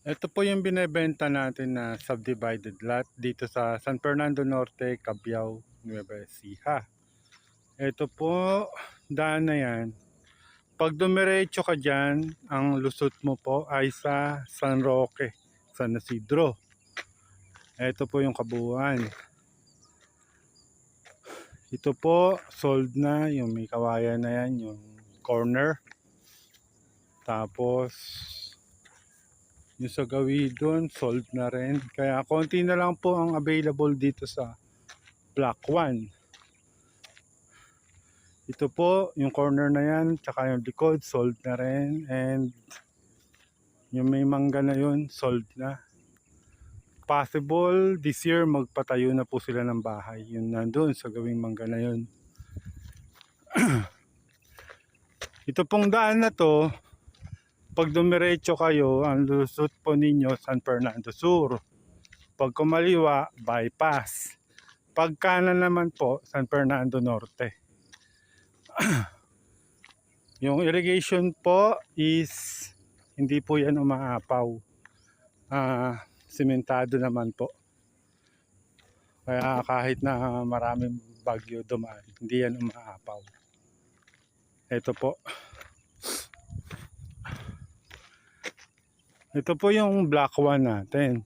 Ito po yung binebenta natin na subdivided lot dito sa San Fernando Norte, Cabiao, Nueva Ecija. Ito po, daan na yan. Pag dumiretso ka dyan, ang lusot mo po ay sa San Roque, San Isidro. Ito po yung kabuuan. Ito po, sold na, yung may kawayan na yan, yung corner. Tapos, yung sa gawidon, sold na rin. Kaya konti na lang po ang available dito sa Block 1. Ito po, yung corner na yan, tsaka yung likod, sold na rin. And yung may mangga na yun, sold na. Possible, this year magpatayo na po sila ng bahay. Yun nandun sa gawing mangga na yun. Ito pong daan na to, pag dumiretso kayo, ang lusot po ninyo, San Fernando Sur. Pag kumaliwa, bypass. Pag kanan naman po, San Fernando Norte. Yung irrigation po is hindi po yan umaapaw. Simentado naman po. Kaya kahit na maraming bagyo dumaan, hindi yan umaapaw. Ito po. Ito po yung Block 1 natin.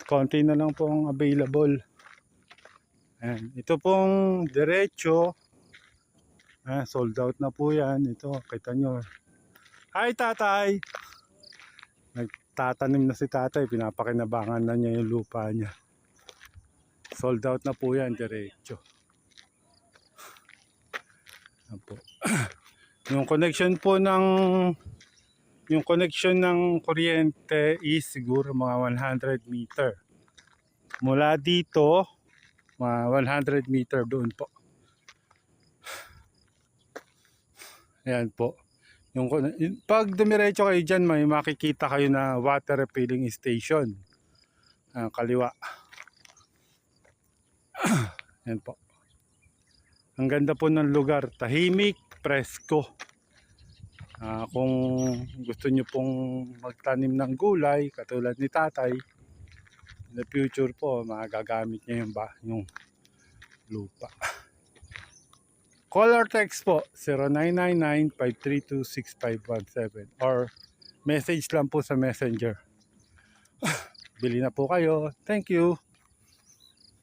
Konti na lang po ang available. Ayan. Ito pong diretso. Sold out na po yan. Ito, kita nyo. Hi tatay! Nagtatanim na si tatay. Pinapakinabangan na niya yung lupa niya. Sold out na po yan, diretso. Ayan po. Yung connection ng kuryente is siguro mga 100 meter. Mula dito, mga 100 meter doon po. Ayan po. Pag dumiretso kayo dyan, may makikita kayo na water refilling station. Kaliwa. Ayan po. Ang ganda po ng lugar. Tahimik, presko. Kung gusto nyo pong magtanim ng gulay, katulad ni tatay, in the future po, magagamit nyo yung lupa. Call or text po 0999-532-6517 or message lang po sa messenger. Bili na po kayo. Thank you.